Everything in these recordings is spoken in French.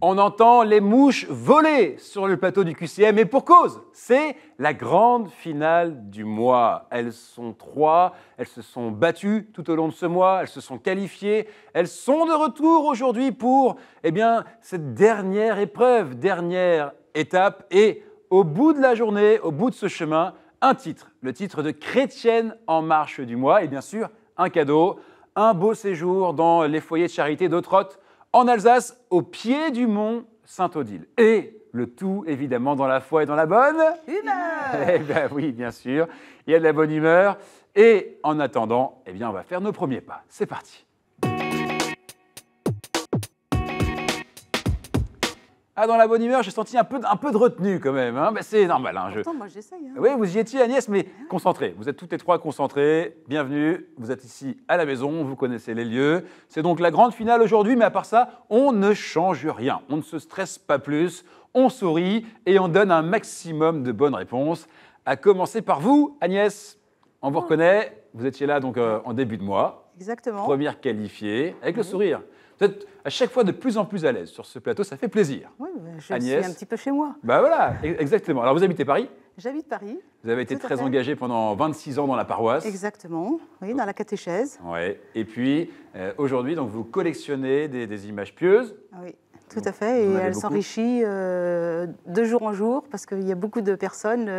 On entend les mouches voler sur le plateau du QCM et pour cause, c'est la grande finale du mois. Elles sont 3, elles se sont battues tout au long de ce mois, elles se sont qualifiées, elles sont de retour aujourd'hui pour cette dernière épreuve, dernière étape et au bout de la journée, au bout de ce chemin, un titre, le titre de Chrétienne en marche du mois et bien sûr un cadeau, un beau séjour dans les foyers de charité d'Autrotte en Alsace, au pied du mont Saint-Odile. Et le tout, évidemment, dans la foi et dans la bonne humeur. Eh bien oui, bien sûr, il y a de la bonne humeur. Et en attendant, on va faire nos premiers pas. C'est parti. Ah, dans la bonne humeur, j'ai senti un peu de retenue quand même. Hein. Ben, c'est normal. Hein, Pourtant, moi, j'essaye. Hein. Oui, vous y étiez, Agnès, mais concentrés. Vous êtes toutes les trois concentrées. Bienvenue. Vous êtes ici à la maison. Vous connaissez les lieux. C'est donc la grande finale aujourd'hui, mais à part ça, on ne change rien. On ne se stresse pas plus. On sourit et on donne un maximum de bonnes réponses. À commencer par vous, Agnès. On vous reconnaît. Vous étiez là donc en début de mois. Exactement. Première qualifiée, avec le sourire. Vous êtes à chaque fois de plus en plus à l'aise sur ce plateau, ça fait plaisir. Oui, je Agnès, suis un petit peu chez moi. Ben voilà, exactement. Alors vous habitez Paris? J'habite Paris. Vous avez été Tout à très fait. engagé pendant 26 ans dans la paroisse. Exactement, oui, dans la catéchèse. Ouais. Et puis aujourd'hui, donc vous collectionnez des images pieuses. Oui, tout à fait. Et Vous en avez elle beaucoup s'enrichit de jour en jour parce qu'il y a beaucoup de personnes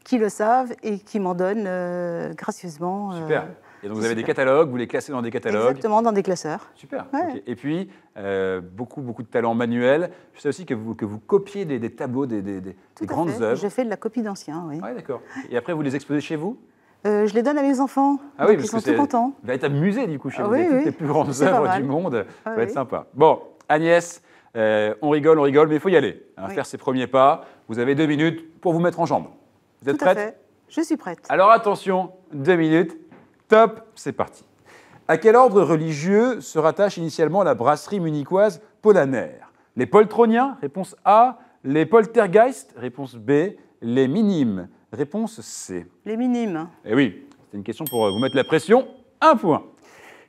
qui le savent et qui m'en donnent gracieusement. Super. Et donc vous c'est avez des super. catalogues, vous les classez dans des catalogues. Exactement, dans des classeurs. Super. Ouais. Ok. Et puis beaucoup de talents manuels. Je sais aussi que vous copiez des tableaux, des Tout à grandes fait. œuvres. Je fais de la copie d'anciens, oui. Ouais, d'accord. Et après vous les exposez chez vous? Je les donne à mes enfants. Ah oui, donc parce ils sont que c'est tout contents. un véritable musée du coup chez Ah vous. oui, Avec toutes oui. les plus grandes C'est pas œuvres mal. du monde. Ah Ça va être oui. sympa. Bon, Agnès, on rigole, mais il faut y aller. Hein, Oui. faire ses premiers pas. Vous avez 2 minutes pour vous mettre en jambe. Vous êtes Tout à prête? fait. Je suis prête. Alors attention, 2 minutes. Top, c'est parti. À quel ordre religieux se rattache initialement la brasserie munichoise Polaner? Les poltroniens, réponse A. Les poltergeist, réponse B. Les minimes, réponse C. Les minimes. Eh oui, c'est une question pour vous mettre la pression. 1 point.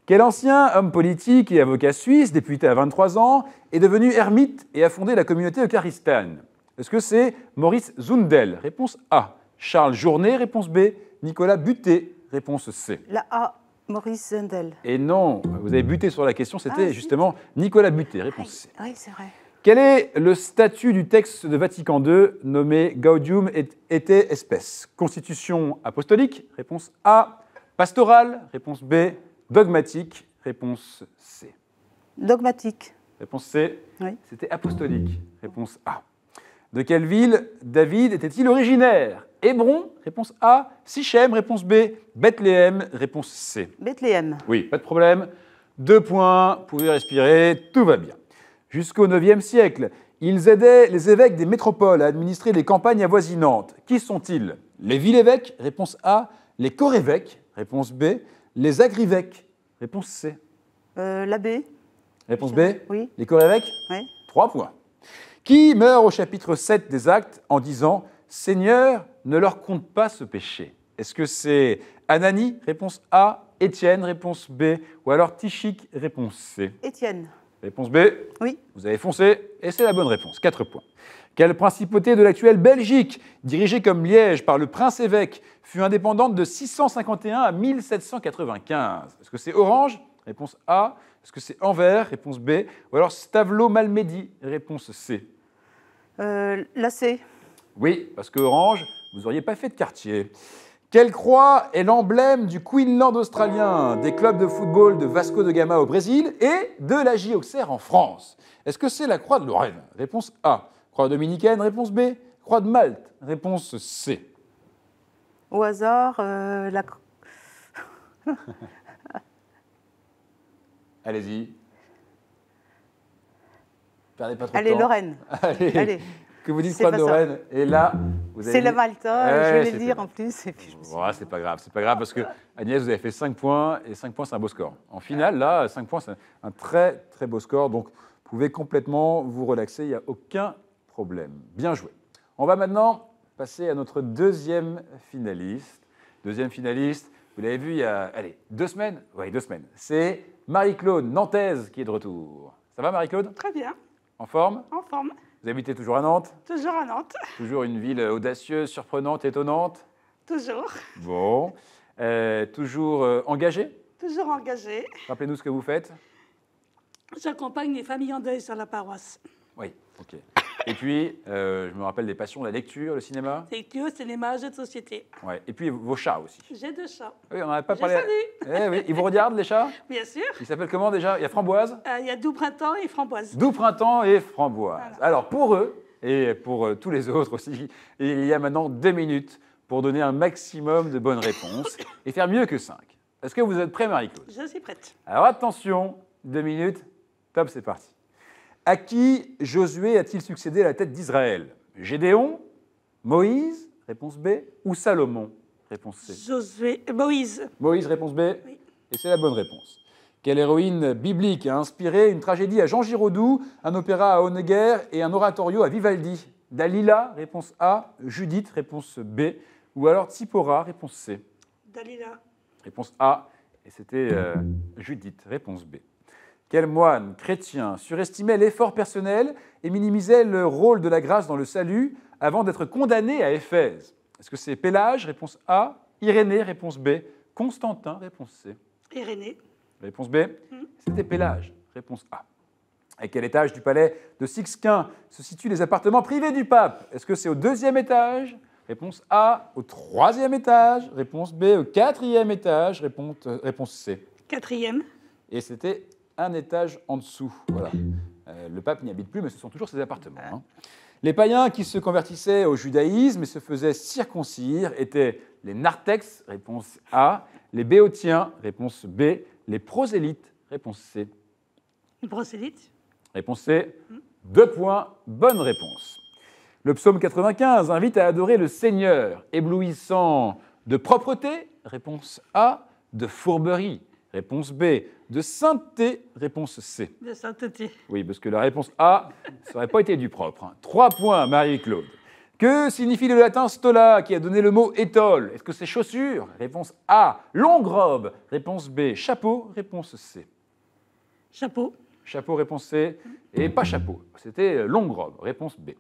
Quel ancien homme politique et avocat suisse, député à 23 ans, est devenu ermite et a fondé la communauté eucharistane? Est-ce que c'est Maurice Zundel? Réponse A. Charles Journet, réponse B. Nicolas Butet, réponse C. La A. Maurice Zundel. Et non, vous avez buté sur la question, c'était Ah, si. justement Nicolas Butet, réponse C. Oui, c'est vrai. Quel est le statut du texte de Vatican II nommé Gaudium et Spes? Constitution apostolique, réponse A. Pastorale, réponse B. Dogmatique, réponse C. Dogmatique. Réponse C, Oui. c'était apostolique, réponse A. De quelle ville David était-il originaire? Hébron, réponse A. Sichem, réponse B. Bethléem, réponse C. Bethléem. Oui, pas de problème. 2 points, vous pouvez respirer, tout va bien. Jusqu'au IXe siècle, ils aidaient les évêques des métropoles à administrer les campagnes avoisinantes. Qui sont-ils? Les villes-évêques, réponse A. Les corps-évêques, réponse B. Les agrivèques, réponse C. L'abbé. Réponse B. Oui. Les corps-évêques? Oui. 3 points. Qui meurt au chapitre 7 des Actes en disant « Seigneur, ne leur compte pas ce péché ». Est-ce que c'est Ananie, réponse A, Étienne, réponse B, ou alors Tychique, réponse C? Étienne. Réponse B, Oui. vous avez foncé, et c'est la bonne réponse, 4 points. Quelle principauté de l'actuelle Belgique, dirigée comme Liège par le prince-évêque, fut indépendante de 651 à 1795? Est-ce que c'est Orange? Réponse A. Est-ce que c'est Anvers? Réponse B. Ou alors Stavelot-Malmedy? Réponse C. La C. Oui, parce que Orange, vous n'auriez pas fait de quartier. Quelle croix est l'emblème du Queensland australien, des clubs de football de Vasco de Gama au Brésil et de l'AJ Auxerre en France? Est-ce que c'est la croix de Lorraine? Réponse A. Croix dominicaine? Réponse B. Croix de Malte? Réponse C. Au hasard, la... Allez-y. Perdez pas trop de Allez, temps. Lorraine. Allez. Allez. Que vous dites C'est croix de pas ça. Lorraine. Et là, vous avez C'est la dit- Malta, Ouais, je voulais c'est le dire pas- en plus. Et puis je me suis... Ouais, c'est pas grave parce que Agnès, vous avez fait 5 points et 5 points, c'est un beau score. En finale, là, 5 points, c'est un très très beau score. Donc, vous pouvez complètement vous relaxer, il n'y a aucun problème. Bien joué. On va maintenant passer à notre deuxième finaliste. Deuxième finaliste, vous l'avez vu il y a, 2 semaines? Oui, 2 semaines. C'est Marie-Claude Nantaise qui est de retour. Ça va, Marie-Claude? Très bien. En forme? En forme. Vous habitez toujours à Nantes? Toujours à Nantes. Toujours une ville audacieuse, surprenante, étonnante? Toujours. Bon. Toujours engagé? Toujours engagée. Rappelez-nous ce que vous faites. J'accompagne les familles en deuil sur la paroisse. Oui, ok. Et puis, je me rappelle des passions, la lecture, le cinéma. Lecture, cinéma, jeux de société. Ouais. Et puis vos chats aussi. J'ai 2 chats. Oui, on n'en a pas Je parlé. Eh oui. Ils vous regardent, les chats? Bien sûr. Ils s'appellent comment déjà? Il y a Framboise? Il y a Doux Printemps et Framboise. Doux Printemps et Framboise. Voilà. Alors, pour eux, et pour tous les autres aussi, il y a maintenant 2 minutes pour donner un maximum de bonnes réponses et faire mieux que 5. Est-ce que vous êtes prêts, Marie-Claude? Je suis prête. Alors attention, 2 minutes, top, c'est parti. À qui Josué a-t-il succédé à la tête d'Israël? Gédéon, Moïse, réponse B, ou Salomon, réponse C? Moïse. Moïse, réponse B? Oui. Et c'est la bonne réponse. Quelle héroïne biblique a inspiré une tragédie à Jean Giraudoux, un opéra à Honegger et un oratorio à Vivaldi? Dalila, réponse A, Judith, réponse B, ou alors Tsipora, réponse C? Dalila. Réponse A, et c'était Judith, réponse B. Quel moine chrétien surestimait l'effort personnel et minimisait le rôle de la grâce dans le salut avant d'être condamné à Éphèse? Est-ce que c'est Pélage, réponse A, Irénée, réponse B, Constantin, réponse C? Irénée. Réponse B, c'était Pélage, réponse A. À quel étage du palais de Sixquin se situent les appartements privés du pape? Est-ce que c'est au 2e étage? Réponse A, au 3e étage. Réponse B, au 4e étage. Réponse C. 4e. Et c'était un étage en dessous. Voilà. Le pape n'y habite plus, mais ce sont toujours ses appartements. Hein. Les païens qui se convertissaient au judaïsme et se faisaient circoncire étaient les narthex, réponse A, les béotiens, réponse B, les prosélytes, réponse C. Une prosélyte. Réponse C, 2 points, bonne réponse. Le psaume 95 invite à adorer le Seigneur, éblouissant de propreté, réponse A, de fourberie, réponse B, de sainteté, réponse C. De sainteté. Oui, parce que la réponse A, ça n'aurait pas été du propre. 3 points, Marie-Claude. Que signifie le latin stola, qui a donné le mot étole? Est-ce que c'est chaussure? Réponse A. Longue robe? Réponse B. Chapeau? Réponse C. Chapeau. Chapeau, réponse C. Et pas chapeau, c'était longue robe, réponse B.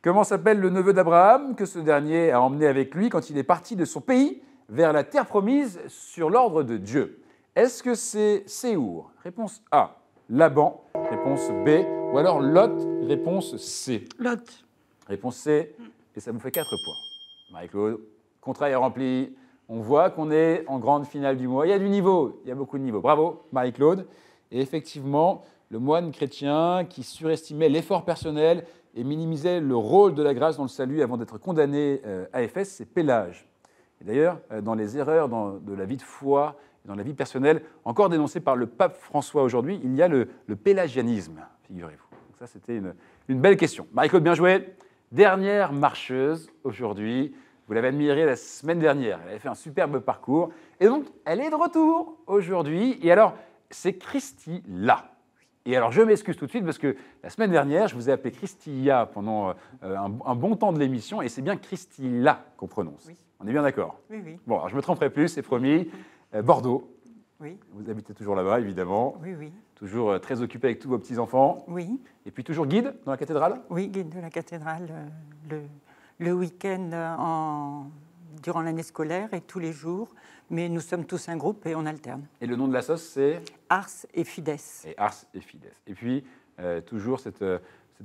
Comment s'appelle le neveu d'Abraham que ce dernier a emmené avec lui quand il est parti de son pays vers la terre promise sur l'ordre de Dieu? Est-ce que c'est Séour? Réponse A. Laban? Réponse B. Ou alors Lot? Réponse C. Lot. Réponse C. Et ça vous fait 4 points. Marie-Claude, contrat est rempli. On voit qu'on est en grande finale du mois. Il y a du niveau, il y a beaucoup de niveau. Bravo, Marie-Claude. Et effectivement, le moine chrétien qui surestimait l'effort personnel et minimisait le rôle de la grâce dans le salut avant d'être condamné à Éphèse, c'est Pélage. Et d'ailleurs, dans les erreurs de la vie de foi, dans la vie personnelle, encore dénoncées par le pape François aujourd'hui, il y a le pélagianisme, figurez-vous. Donc ça, c'était une belle question. Marie-Claude, bien joué. Dernière marcheuse aujourd'hui. Vous l'avez admirée la semaine dernière. Elle avait fait un superbe parcours. Et donc, elle est de retour aujourd'hui. Et alors, c'est Christy-là. Et alors, je m'excuse tout de suite parce que la semaine dernière, je vous ai appelé Christilla pendant un bon temps de l'émission. Et c'est bien Christy-là qu'on prononce. Oui. On est bien d'accord? Oui, oui. Bon, alors je ne me tromperai plus, c'est promis. Bordeaux. Oui, Vous habitez toujours là-bas, évidemment. oui, oui. Toujours très occupé avec tous vos petits-enfants. Oui, Et puis toujours guide dans la cathédrale? oui, guide de la cathédrale le week-end durant l'année scolaire et tous les jours. Mais nous sommes tous un groupe et on alterne. Et le nom de la sauce, c'est? Ars et Fides. Et Ars et Fides. Et puis, toujours cette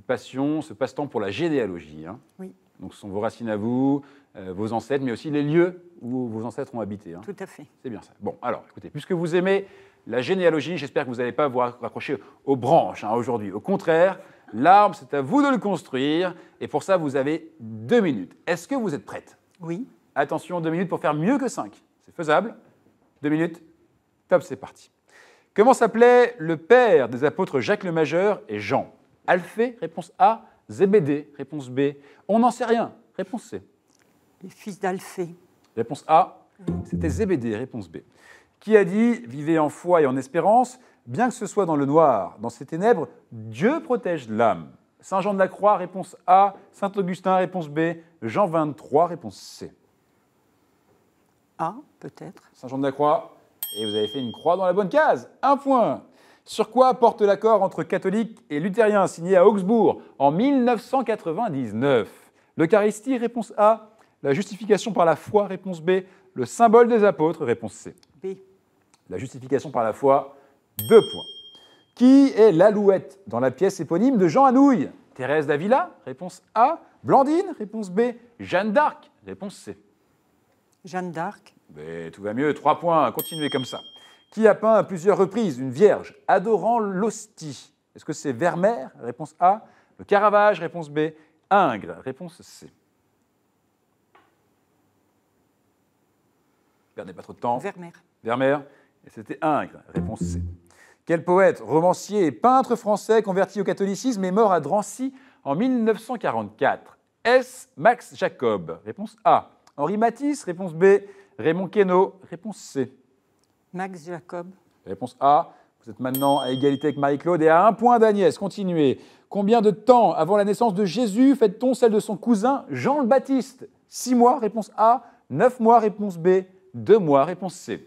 passion, ce passe-temps pour la généalogie. Hein. Oui, Donc, ce sont vos racines à vous, vos ancêtres, mais aussi les lieux où vos ancêtres ont habité. Hein. tout à fait. C'est bien ça. Bon, alors, écoutez, puisque vous aimez la généalogie, j'espère que vous n'allez pas vous raccrocher aux branches aujourd'hui. Au contraire, l'arbre, c'est à vous de le construire. Et pour ça, vous avez 2 minutes. Est-ce que vous êtes prête? Oui, Attention, 2 minutes pour faire mieux que 5. C'est faisable? 2 minutes? Top, c'est parti. Comment s'appelait le père des apôtres Jacques le Majeur et Jean? Alphée, réponse A. Zébédée, réponse B. On n'en sait rien, réponse C. les fils d'Alphée. Réponse A, c'était Zébédée, réponse B. Qui a dit « Vivez en foi et en espérance, bien que ce soit dans le noir, dans ces ténèbres, Dieu protège l'âme ». Saint Jean de la Croix, réponse A. Saint Augustin, réponse B. Jean 23, réponse C. A, peut-être. Saint Jean de la Croix, et vous avez fait une croix dans la bonne case. 1 point. Sur quoi porte l'accord entre catholiques et luthériens signé à Augsbourg en 1999? L'Eucharistie, réponse A. La justification par la foi, réponse B. Le symbole des apôtres, réponse C. B. La justification par la foi, 2 points. Qui est l'Alouette dans la pièce éponyme de Jean Anouilh? Thérèse d'Avila, réponse A. Blandine, réponse B. Jeanne d'Arc, réponse C. Jeanne d'Arc. Mais tout va mieux, 3 points, continuez comme ça. Qui a peint à plusieurs reprises une vierge adorant l'hostie? Est-ce que c'est Vermeer, réponse A. Le Caravage, réponse B. Ingres, réponse C. Perdez pas trop de temps. Vermeer. Vermeer, et c'était Ingres, réponse C. Quel poète, romancier et peintre français converti au catholicisme est mort à Drancy en 1944? Est-ce Max Jacob? Réponse A. Henri Matisse, réponse B. Raymond Queneau, réponse C. Max Jacob. Réponse A. Vous êtes maintenant à égalité avec Marie-Claude et à 1 point d'Agnès. Continuez. Combien de temps avant la naissance de Jésus fête-t-on celle de son cousin Jean le Baptiste? 6 mois, réponse A. 9 mois, réponse B. 2 mois, réponse C.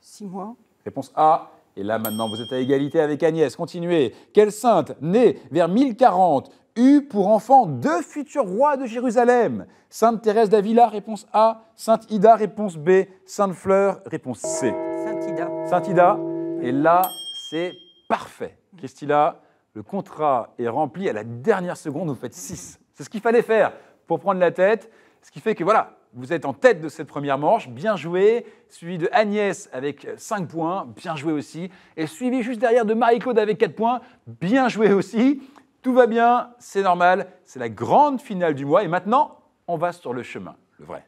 6 mois. Réponse A. Et là, maintenant, vous êtes à égalité avec Agnès. Continuez. Quelle sainte, née vers 1040, eut pour enfant 2 futurs rois de Jérusalem? Sainte Thérèse d'Avila, réponse A. Sainte Ida, réponse B. Sainte Fleur, réponse C. Sainte Ida. Sainte Ida. Et là, c'est parfait. Christilla, le contrat est rempli à la dernière seconde. Vous faites 6. C'est ce qu'il fallait faire pour prendre la tête. Ce qui fait que, voilà, vous êtes en tête de cette première manche, bien joué, suivi de Agnès avec 5 points, bien joué aussi, et suivi juste derrière de Marie-Claude avec 4 points, bien joué aussi. Tout va bien, c'est normal, c'est la grande finale du mois, et maintenant, on va sur le chemin, le vrai.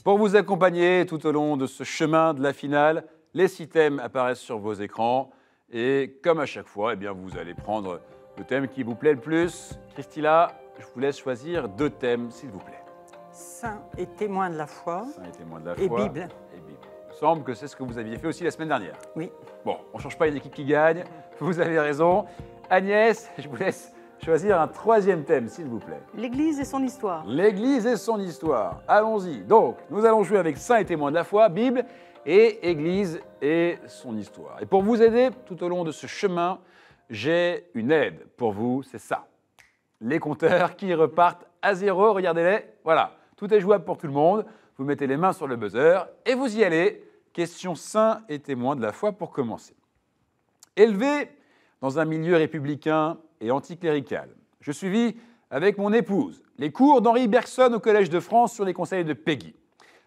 Pour vous accompagner tout au long de ce chemin de la finale, les 6 thèmes apparaissent sur vos écrans, et comme à chaque fois, eh bien, vous allez prendre le thème qui vous plaît le plus. Christilla, je vous laisse choisir 2 thèmes, s'il vous plaît. Saint et témoin de la foi. Saint et témoin de la Et foi. Bible. Et Bible. Il me semble que c'est ce que vous aviez fait aussi la semaine dernière. Oui. Bon, on ne change pas une équipe qui gagne. Vous avez raison. Agnès, je vous laisse choisir un 3e thème, s'il vous plaît. L'Église et son histoire. L'Église et son histoire. Allons-y. Donc, nous allons jouer avec Saint et témoin de la foi, Bible et Église et son histoire. Et pour vous aider tout au long de ce chemin, j'ai une aide pour vous, c'est ça. Les compteurs qui repartent à 0, regardez-les. Voilà, tout est jouable pour tout le monde. Vous mettez les mains sur le buzzer et vous y allez. Question saint et témoin de la foi pour commencer. Élevé dans un milieu républicain et anticlérical, je suivis avec mon épouse les cours d'Henri Bergson au Collège de France sur les conseils de Péguy.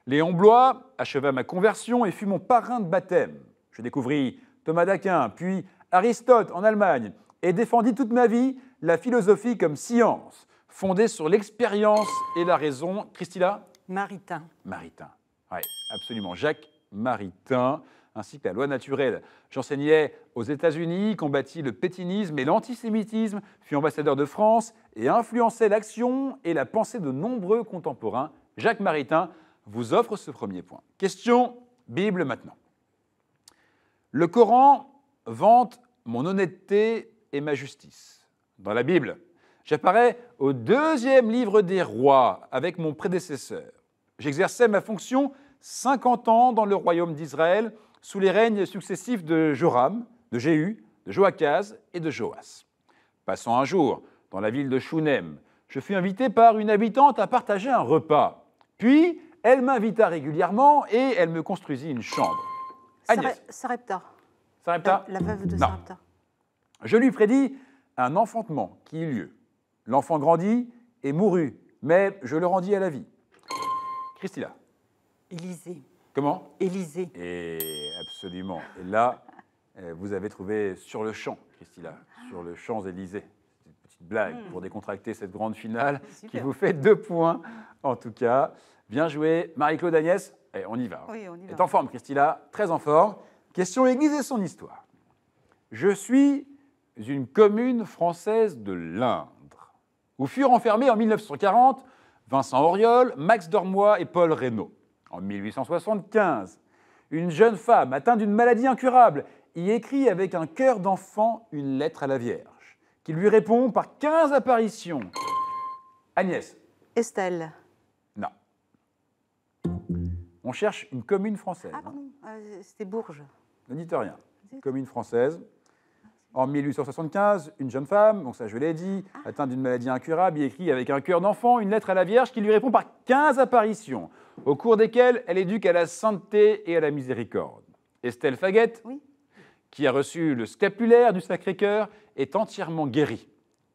Léon Blois acheva ma conversion et fut mon parrain de baptême. Je découvris Thomas d'Aquin, puis Aristote en Allemagne, et défendit toute ma vie la philosophie comme science, fondée sur l'expérience et la raison. Christilla? Maritain. Maritain. Oui, absolument. Jacques Maritain, ainsi que la loi naturelle. J'enseignais aux États-Unis, combattit le pétinisme et l'antisémitisme, fut ambassadeur de France et influençait l'action et la pensée de nombreux contemporains. Jacques Maritain vous offre ce premier point. Question Bible maintenant. Le Coran vante mon honnêteté et ma justice. Dans la Bible, j'apparais au 2e livre des rois avec mon prédécesseur. J'exerçais ma fonction 50 ans dans le royaume d'Israël sous les règnes successifs de Joram, de Jéhu, de Joachaz et de Joas. Passant un jour dans la ville de Shunem, je fus invité par une habitante à partager un repas. Puis, elle m'invita régulièrement et elle me construisit une chambre. Agnès. Sarepta. Sarepta? La veuve de Non. Sarepta. Je lui prédis un enfantement qui eut lieu. L'enfant grandit et mourut, mais je le rendis à la vie. Christilla. Élysée. Comment? Élysée. Et absolument. Et là, vous avez trouvé sur le champ, Christilla, sur le Champs-Élysées. C'est une petite blague pour décontracter cette grande finale qui vous fait 2 points, en tout cas. Bien joué. Marie-Claude, Agnès, on y va. Oui, on y va. Est en forme, Christilla, très en forme. Question Église et son histoire. Je suis une commune française de l'Indre, où furent enfermés en 1940 Vincent Auriol, Max Dormois et Paul Reynaud. En 1875, une jeune femme atteinte d'une maladie incurable y écrit avec un cœur d'enfant une lettre à la Vierge, qui lui répond par 15 apparitions. Agnès. Estelle. Non. On cherche une commune française. Ah, pardon, c'était Bourges. Ne dites rien. Commune française. En 1875, une jeune femme, donc ça je l'ai dit, atteinte d'une maladie incurable, y écrit avec un cœur d'enfant une lettre à la Vierge qui lui répond par 15 apparitions, au cours desquelles elle éduque à la sainteté et à la miséricorde. Estelle Faguette, Oui. qui a reçu le scapulaire du Sacré-Cœur, est entièrement guérie.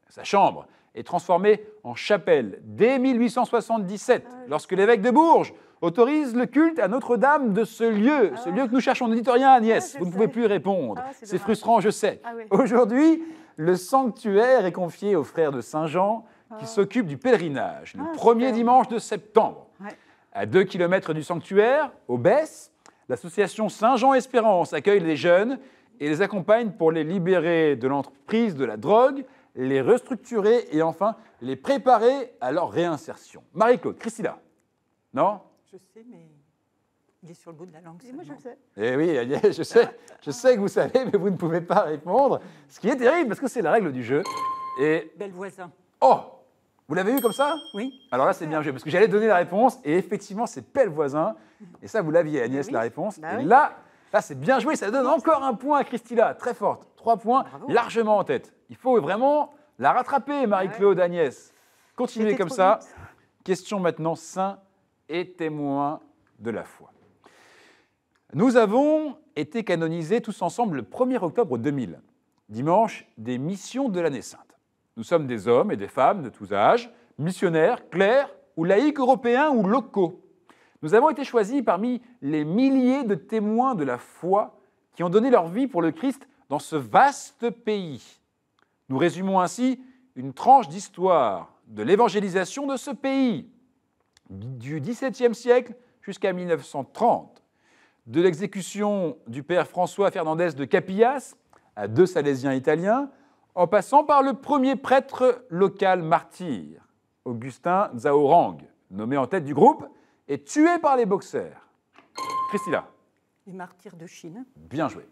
Sa chambre est transformée en chapelle dès 1877, lorsque l'évêque de Bourges autorise le culte à Notre-Dame de ce lieu que nous cherchons. Ne dites rien, Agnès, je vous ne sais. pouvez plus répondre. C'est C'est dommage. frustrant, je sais. Ah oui. Aujourd'hui, le sanctuaire est confié aux frères de Saint-Jean qui s'occupent du pèlerinage, le premier super. dimanche de septembre. Ouais. À 2 km du sanctuaire, au Besse, l'association Saint-Jean-Espérance accueille les jeunes et les accompagne pour les libérer de l'emprise de la drogue, les restructurer et enfin les préparer à leur réinsertion. Marie-Claude, Christina. Non? Je sais, mais il est sur le bout de la langue. Et moi, je le seulement. sais. Eh oui, Agnès, je sais que vous savez, mais vous ne pouvez pas répondre. Ce qui est terrible, parce que c'est la règle du jeu. Et, Bel voisin. oh, vous l'avez eu comme ça? Oui. Alors là, c'est bien joué, parce que j'allais donner la réponse, et effectivement, c'est Pelle voisin. Et ça, vous l'aviez, Agnès, oui. la réponse. Bah et oui. là, c'est bien joué, ça donne encore un point à Christina, très forte. 3 points, Bravo. largement en tête. Il faut vraiment la rattraper, Marie-Claude, Agnès. Continuez J'étais comme trop ça. vite. Question maintenant, saint et témoin de la foi. Nous avons été canonisés tous ensemble le 1er octobre 2000, dimanche des missions de l'année sainte. Nous sommes des hommes et des femmes de tous âges, missionnaires, clercs ou laïcs européens ou locaux. Nous avons été choisis parmi les milliers de témoins de la foi qui ont donné leur vie pour le Christ dans ce vaste pays. Nous résumons ainsi une tranche d'histoire de l'évangélisation de ce pays, du XVIIe siècle jusqu'à 1930, de l'exécution du père François Fernandez de Capillas à 2 Salésiens italiens, en passant par le premier prêtre local martyr, Augustin Zaorang, nommé en tête du groupe et tué par les boxers. Christina, Les martyrs de Chine. bien joué.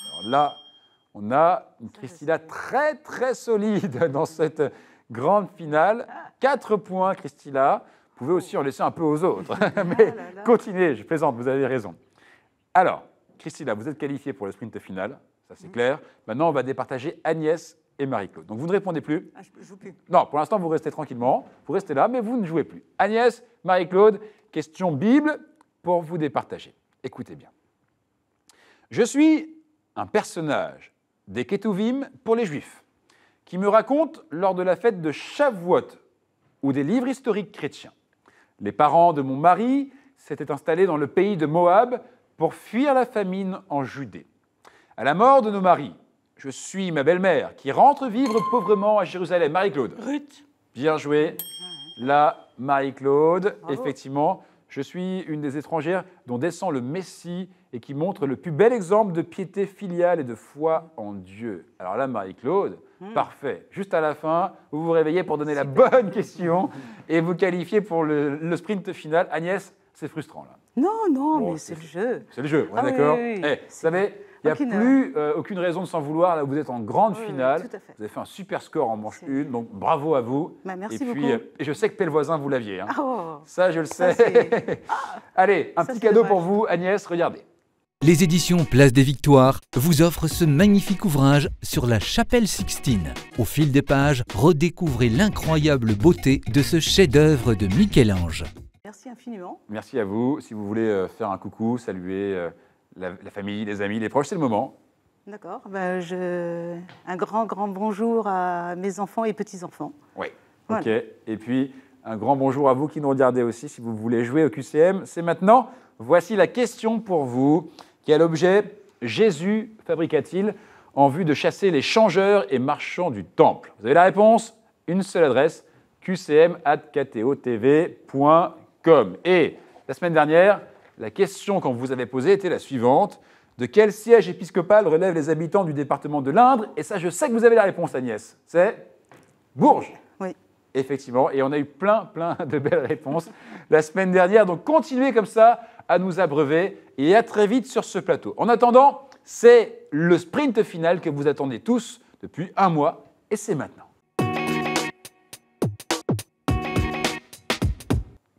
Alors là, on a une Christina très très solide dans cette grande finale. 4 points, Christina. Vous pouvez aussi en laisser un peu aux autres. Mais là là. continuez, je plaisante, vous avez raison. Alors, Christina, vous êtes qualifiée pour le sprint final, ça c'est clair. Maintenant, on va départager Agnès et Marie-Claude. Donc vous ne répondez plus. Ah, je ne joue plus. Non, pour l'instant, vous restez tranquillement. Vous restez là, mais vous ne jouez plus. Agnès, Marie-Claude, question Bible pour vous départager. Écoutez bien. Je suis un personnage des Ketuvim pour les Juifs, qui me raconte lors de la fête de Shavuot ou des livres historiques chrétiens. Les parents de mon mari s'étaient installés dans le pays de Moab pour fuir la famine en Judée. À la mort de nos maris, je suis ma belle-mère qui rentre vivre pauvrement à Jérusalem. Marie-Claude. Ruth, Bien joué. Là, Marie-Claude, Bravo. effectivement, je suis une des étrangères dont descend le Messie et qui montre le plus bel exemple de piété filiale et de foi en Dieu. Alors là, Marie-Claude, parfait. Juste à la fin, vous vous réveillez pour donner la bonne question et vous qualifiez pour le sprint final. Agnès, c'est frustrant là. Non, non, Bon, mais c'est le jeu. C'est le jeu, on est Ah oui, d'accord. oui, oui. Eh, vous savez, il n'y a Aucune- plus aucune raison de s'en vouloir. Là, vous êtes en grande Oui, oui, finale. tout à fait. Vous avez fait un super score en manche C'est- 1, donc bravo à vous. Bah, merci et puis, beaucoup. et je sais que Pelle voisin, vous l'aviez. hein. Ah, oh. Ça, je le Ça, sais. c'est- Allez, un Ça, petit c'est cadeau dommage. pour vous, Agnès, regardez. Les éditions Place des Victoires vous offrent ce magnifique ouvrage sur la Chapelle Sixtine. Au fil des pages, redécouvrez l'incroyable beauté de ce chef-d'œuvre de Michel-Ange. Merci infiniment. Merci à vous. Si vous voulez faire un coucou, saluer la famille, les amis, les proches, c'est le moment. D'accord. Ben, un grand, grand bonjour à mes enfants et petits-enfants. Oui. Voilà. OK. Et puis, un grand bonjour à vous qui nous regardez aussi. Si vous voulez jouer au QCM, c'est maintenant. Voici la question pour vous. Quel objet Jésus fabriqua-t-il en vue de chasser les changeurs et marchands du temple? Vous avez la réponse? Une seule adresse, qcm@ktotv.com. Et la semaine dernière, la question qu'on vous avait posée était la suivante. De quel siège épiscopal relèvent les habitants du département de l'Indre? Et ça, je sais que vous avez la réponse, Agnès. C'est Bourges. Oui. Effectivement, et on a eu plein de belles réponses la semaine dernière. Donc continuez comme ça à nous abreuver et à très vite sur ce plateau. En attendant, c'est le sprint final que vous attendez tous depuis un mois et c'est maintenant.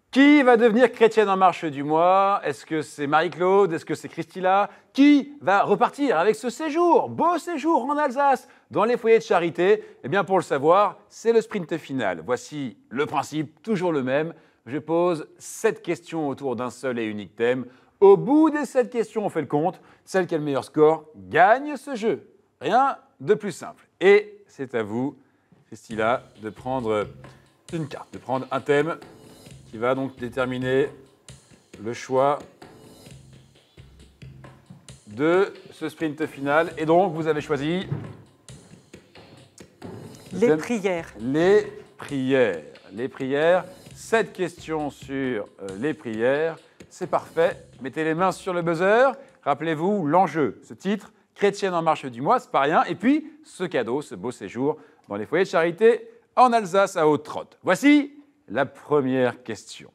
Qui va devenir chrétienne en marche du mois? Est-ce que c'est Marie-Claude? Est-ce que c'est Christila? Qui va repartir avec ce séjour, beau séjour en Alsace, dans les foyers de charité? Eh bien, pour le savoir, c'est le sprint final. Voici le principe, toujours le même. Je pose 7 questions autour d'un seul et unique thème. Au bout des 7 questions, on fait le compte. Celle qui a le meilleur score gagne ce jeu. Rien de plus simple. Et c'est à vous, Christila, de prendre une carte, de prendre un thème qui va donc déterminer le choix de ce sprint final. Et donc, vous avez choisi... Les prières. Les prières. Les prières. 7 questions sur les prières. C'est parfait. Mettez les mains sur le buzzer. Rappelez-vous l'enjeu. Ce titre, Chrétienne en marche du mois, c'est pas rien. Et puis, ce cadeau, ce beau séjour dans les foyers de charité en Alsace à Haute-Trotte. Voici la première question.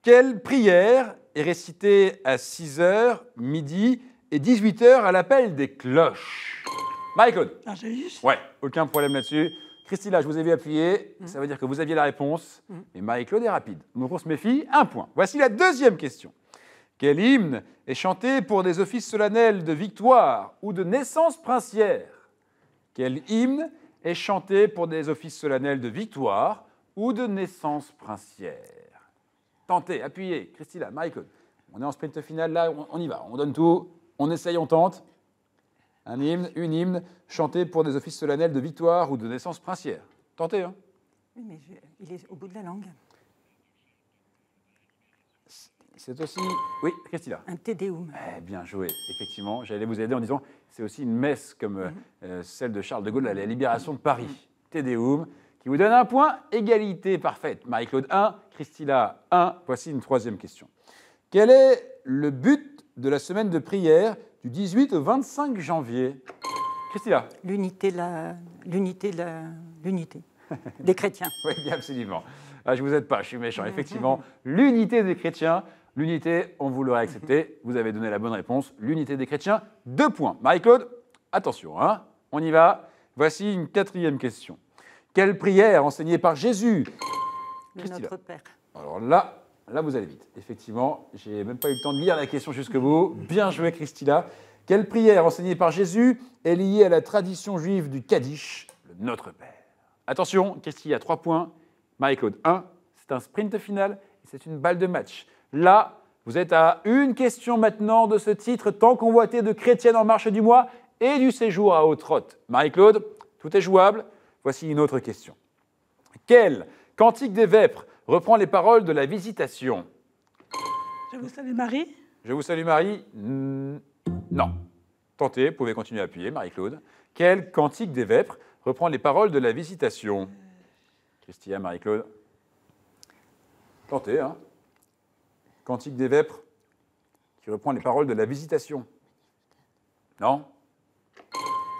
Quelle prière est récitée à 6h, midi et 18h à l'appel des cloches? Marie-Claude. Angélus. Ouais, aucun problème là-dessus. Christila, je vous ai vu appuyer, ça veut dire que vous aviez la réponse, mais Marie-Claude est rapide. Donc on se méfie, 1 point. Voici la deuxième question. Quel hymne est chanté pour des offices solennels de victoire ou de naissance princière? Quel hymne est chanté pour des offices solennels de victoire ou de naissance princière? Tentez, appuyez, Christila, Marie-Claude. On est en sprint final, là, on y va, on donne tout, on essaye, on tente. Un hymne, une hymne, chanté pour des offices solennels de victoire ou de naissance princière. Tentez, hein. Oui, mais il est au bout de la langue. C'est aussi... Oui, Christila. Un Te Deum. Bien joué, effectivement. J'allais vous aider en disant c'est aussi une messe comme celle de Charles de Gaulle à la libération de Paris. Te Deum, qui vous donne 1 point, égalité parfaite. Marie-Claude 1, Christila 1. Voici une troisième question. Quel est le but de la semaine de prière du 18 au 25 janvier? Christila. L'unité des chrétiens. Oui, bien absolument. Ah, je ne vous aide pas, je suis méchant. Effectivement, l'unité des chrétiens. L'unité, on vous l'aurait accepté. Vous avez donné la bonne réponse. L'unité des chrétiens, 2 points. Marie-Claude, attention, hein, on y va. Voici une 4e question. Quelle prière enseignée par Jésus? Le Notre Père. Alors là, vous allez vite. Effectivement, je n'ai même pas eu le temps de lire la question jusqu'au bout. Bien joué, Christila. Quelle prière enseignée par Jésus est liée à la tradition juive du Kaddish, le Notre Père? Attention, Christila, 3 points. Marie-Claude, 1. C'est un sprint final et c'est une balle de match. Là, vous êtes à une question maintenant de ce titre tant convoité de Chrétienne en marche du mois et du séjour à Haute-Trotte. Marie-Claude, tout est jouable. Voici une autre question. Quel cantique des vêpres reprend les paroles de la Visitation? Je vous salue Marie. Je vous salue Marie. Non. Tentez, vous pouvez continuer à appuyer, Marie-Claude. Quel cantique des vêpres reprend les paroles de la Visitation? Christilla, Marie-Claude. Tentez, hein. Cantique des vêpres qui reprend les paroles de la Visitation. Non?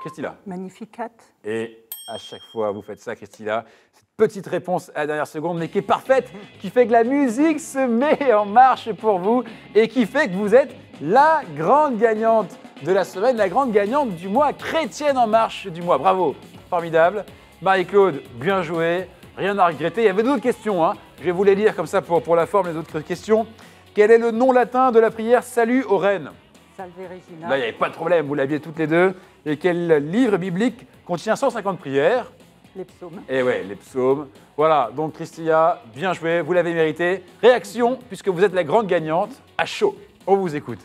Christilla. Magnificat. Et à chaque fois, vous faites ça, Christilla. Cette petite réponse à la dernière seconde, mais qui est parfaite, qui fait que la musique se met en marche pour vous et qui fait que vous êtes la grande gagnante de la semaine, la grande gagnante du mois, Chrétienne en marche du mois. Bravo, formidable. Marie-Claude, bien joué, rien à regretter. Il y avait d'autres questions, hein. Je vais vous les lire comme ça pour la forme, les autres questions. Quel est le nom latin de la prière Salut aux reines? Salve Regina. Là, il n'y avait pas de problème, vous l'aviez toutes les deux. Et quel livre biblique contient 150 prières? Les psaumes. Et ouais, les psaumes. Voilà, donc Christilla, bien joué, vous l'avez mérité. Réaction, puisque vous êtes la grande gagnante, à chaud. On vous écoute.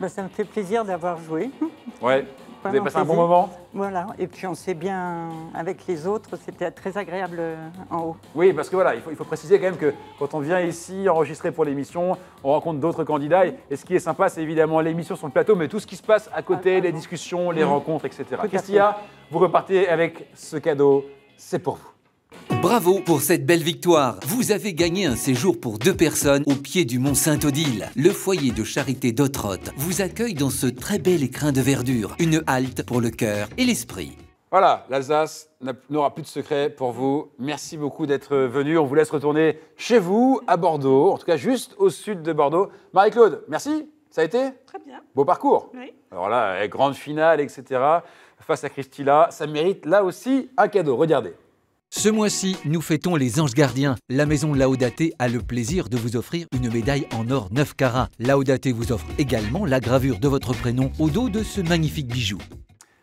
Ben, ça me fait plaisir d'avoir joué. Ouais, vous avez passé un bon moment? Voilà, et puis on s'est bien avec les autres, c'était très agréable en haut. Oui, parce que voilà, il faut préciser quand même que quand on vient ici enregistrer pour l'émission, on rencontre d'autres candidats. Et ce qui est sympa, c'est évidemment l'émission sur le plateau, mais tout ce qui se passe à côté, les discussions, les rencontres, etc. Christilla, vous repartez avec ce cadeau, c'est pour vous. Bravo pour cette belle victoire. Vous avez gagné un séjour pour 2 personnes au pied du mont Saint-Odile. Le foyer de charité d'Haute-Trotte vous accueille dans ce très bel écrin de verdure. Une halte pour le cœur et l'esprit. Voilà, l'Alsace n'aura plus de secret pour vous. Merci beaucoup d'être venu. On vous laisse retourner chez vous, à Bordeaux, en tout cas juste au sud de Bordeaux. Marie-Claude, merci. Ça a été? Très bien. Beau parcours. Oui. Alors là, grande finale, etc. Face à Christilla, ça mérite là aussi un cadeau. Regardez. Ce mois-ci, nous fêtons les Anges Gardiens. La maison Laodaté a le plaisir de vous offrir une médaille en or 9 carats. Laodaté vous offre également la gravure de votre prénom au dos de ce magnifique bijou.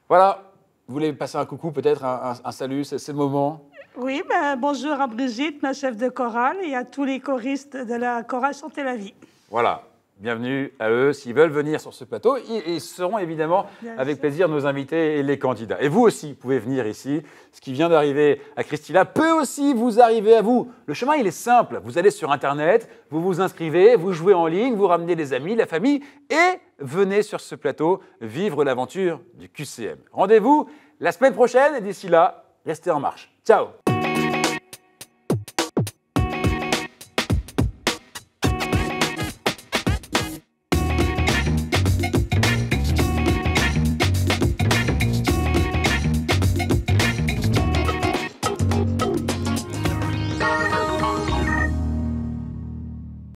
Voilà, vous voulez passer un coucou, peut-être un salut, c'est le moment. Oui, bonjour à Brigitte, ma chef de chorale, et à tous les choristes de la chorale Chanter la vie. Voilà, bienvenue à eux. S'ils veulent venir sur ce plateau, ils seront évidemment avec plaisir nos invités et les candidats. Et vous aussi, vous pouvez venir ici. Ce qui vient d'arriver à Christina peut aussi vous arriver à vous. Le chemin, il est simple. Vous allez sur Internet, vous vous inscrivez, vous jouez en ligne, vous ramenez les amis, la famille et venez sur ce plateau vivre l'aventure du QCM. Rendez-vous la semaine prochaine et d'ici là, restez en marche. Ciao!